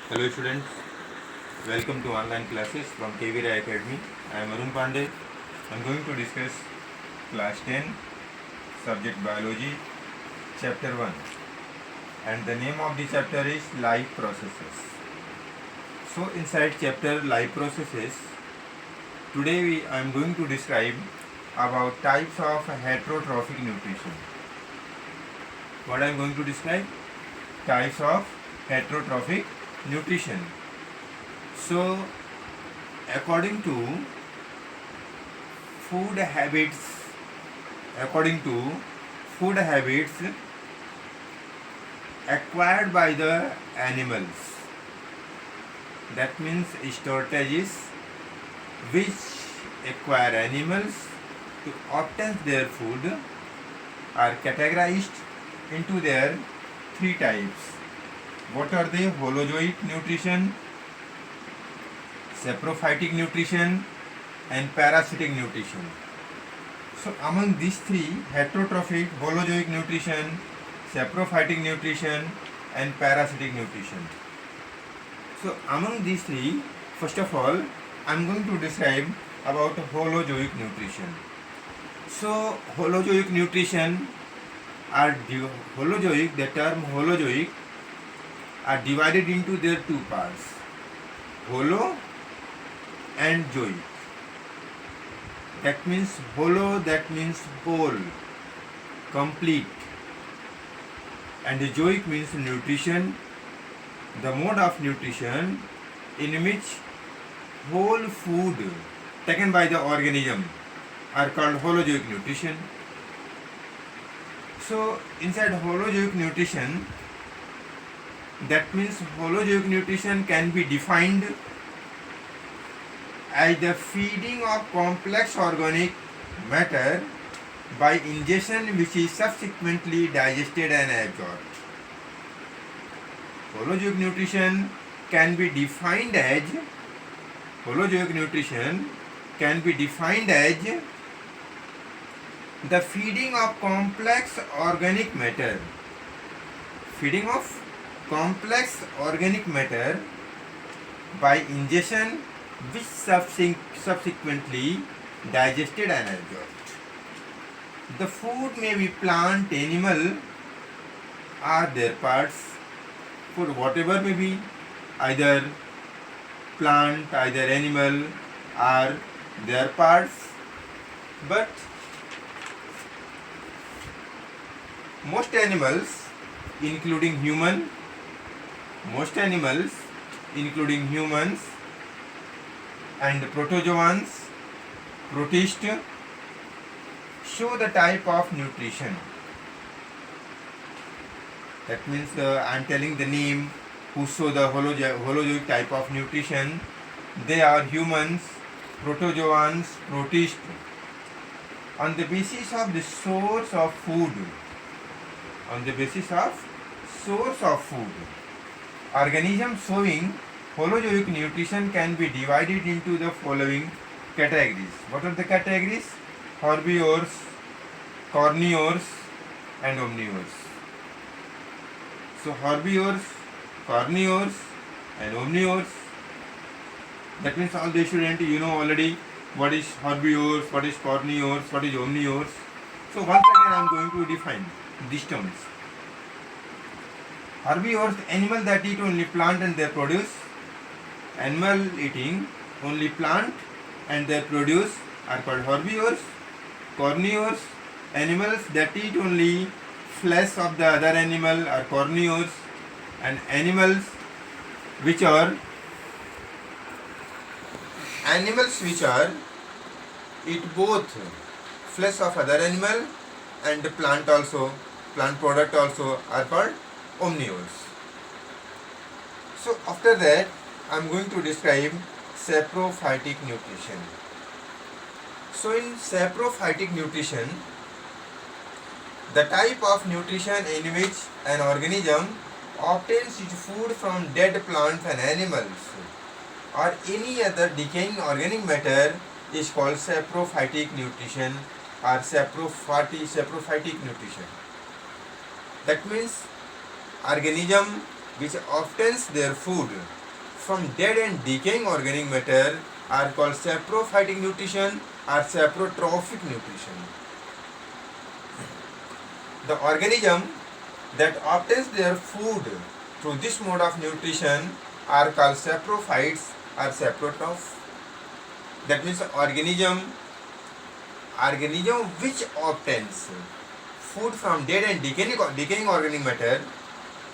Hello students, welcome to online classes from KVRI Academy. I am Arun Pandey. I am going to discuss class 10 subject biology chapter 1 and the name of the chapter is life processes. So inside chapter life processes, today I am going to describe about types of heterotrophic nutrition. What I am going to describe? Types of heterotrophic nutrition. So according to food habits acquired by the animals, that means strategies which acquire animals to obtain their food are categorized into their three types. What are they? Holozoic nutrition, saprophytic nutrition and parasitic nutrition. So among these three, heterotrophic, holozoic nutrition, saprophytic nutrition and parasitic nutrition. So among these three, first of all, I am going to describe about holozoic nutrition. So holozoic nutrition are the term holozoic are divided into their two parts, holo and zoic. That means holo, that means whole, complete, and the zoic means nutrition, the mode of nutrition in which whole food taken by the organism are called holozoic nutrition. So inside holozoic nutrition, that means holozoic nutrition can be defined as the feeding of complex organic matter by ingestion which is subsequently digested and absorbed. Holozoic nutrition can be defined as the feeding of complex organic matter by ingestion which subsequently digested and absorbed. The food may be plant, animal or their parts. Food whatever may be, either plant, either animal or their parts, but most animals including humans and protozoans, protists show the type of nutrition. That means I am telling the name who show the holozoic type of nutrition. They are humans, protozoans, protists. On the basis of the source of food, organisms showing holozoic nutrition can be divided into the following categories. What are the categories? Herbivores, carnivores and omnivores. So herbivores, carnivores and omnivores. That means all the students, you know already what is herbivores, what is carnivores, what is omnivores. So once again I am going to define these terms. Herbivores, animal that eat only plant and their produce. Animal eating only plant and their produce are called herbivores. Carnivores, animals that eat only flesh of the other animal are carnivores, and animals which are eat both flesh of other animal and plant product also are called omnivores. So after that I am going to describe saprophytic nutrition. So in saprophytic nutrition, the type of nutrition in which an organism obtains its food from dead plants and animals or any other decaying organic matter is called saprophytic nutrition or saprophytic nutrition. That means organism which obtains their food from dead and decaying organic matter are called saprophytic nutrition or saprotrophic nutrition. The organism that obtains their food through this mode of nutrition are called saprophytes or saprotrophs. That means organism which obtains food from dead and decaying organic matter,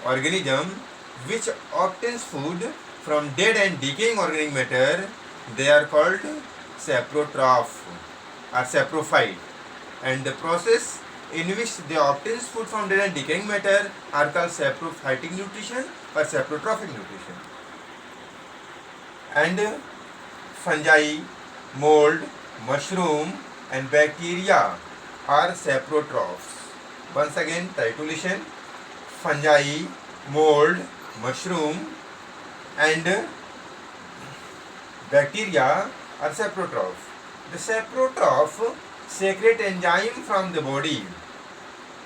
organism which obtains food from dead and decaying organic matter, they are called saprotroph or saprophyte, and the process in which they obtain food from dead and decaying matter are called saprophytic nutrition or saprotrophic nutrition. And fungi, mold, mushroom and bacteria are saprotrophs. Once again, try to listen. Fungi, mold, mushroom and bacteria are saprotrophs. The saprotroph secrete enzyme from the body.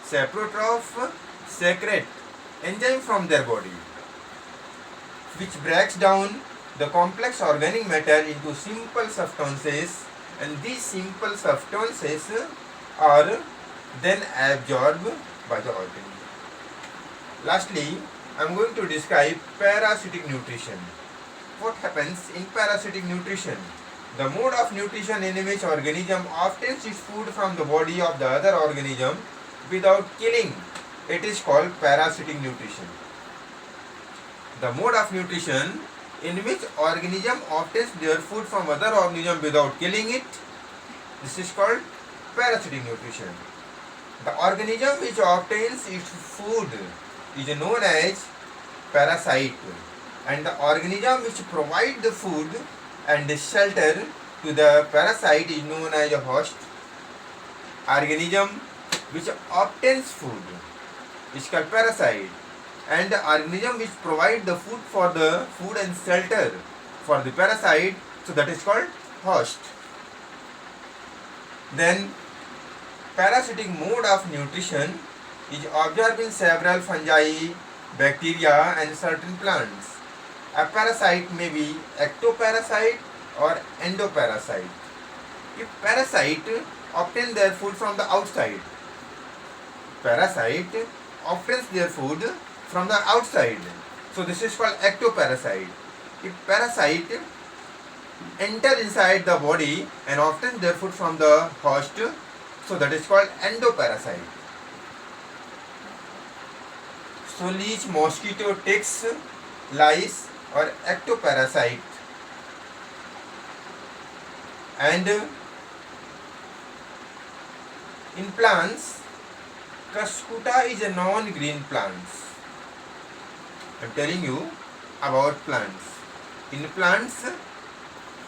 Saprotroph secrete enzyme from their body, which breaks down the complex organic matter into simple substances, and these simple substances are then absorbed by the organism. Lastly, I am going to describe parasitic nutrition. What happens in parasitic nutrition? The mode of nutrition in which organism obtains its food from the body of the other organism without killing, it is called parasitic nutrition. The mode of nutrition in which organism obtains their food from other organism without killing it, this is called parasitic nutrition. The organism which obtains its food is known as parasite, and the organism which provides the food and shelter to the parasite is known as a host. Organism which obtains food is called parasite, and the organism which provides the food for the food and shelter for the parasite, so that is called host. Then parasitic mode of nutrition is observed in several fungi, bacteria and certain plants. A parasite may be ectoparasite or endoparasite. If parasite obtain their food from the outside, parasite obtains their food from the outside, so this is called ectoparasite. If parasite enter inside the body and obtains their food from the host, so that is called endoparasite. So leech, mosquito, ticks, lice or ectoparasite. And in plants, Cuscuta is a non-green plant. I am telling you about plants. In plants,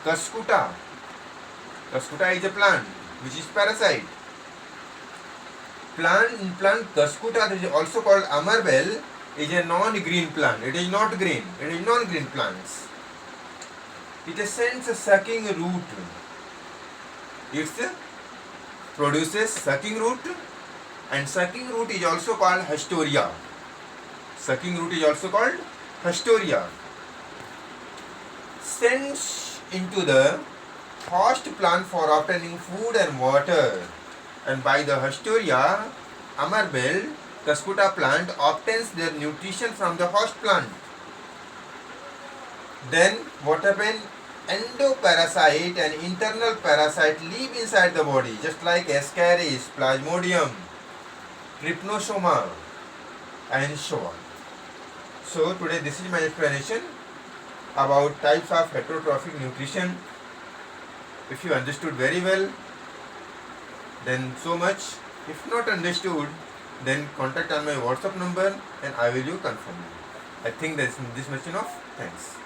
Cuscuta is a plant which is parasite. In plant Cuscuta, that is also called amarbel, is a non-green plant. It is not green. It is non-green plants. It sends a sucking root. It produces sucking root, and sucking root is also called Hastoria. Sucking root is also called Hastoria. Sends into the host plant for obtaining food and water, and by the Hastoria, amarbel, Cuscuta plant obtains their nutrition from the host plant. Then what happens? Endoparasite and internal parasite live inside the body, just like Ascaris, Plasmodium, Trypanosoma and so on. So today this is my explanation about types of heterotrophic nutrition. If you understood very well, then so much. If not understood, then contact on my WhatsApp number and I will confirm you. I think this much enough. Thanks.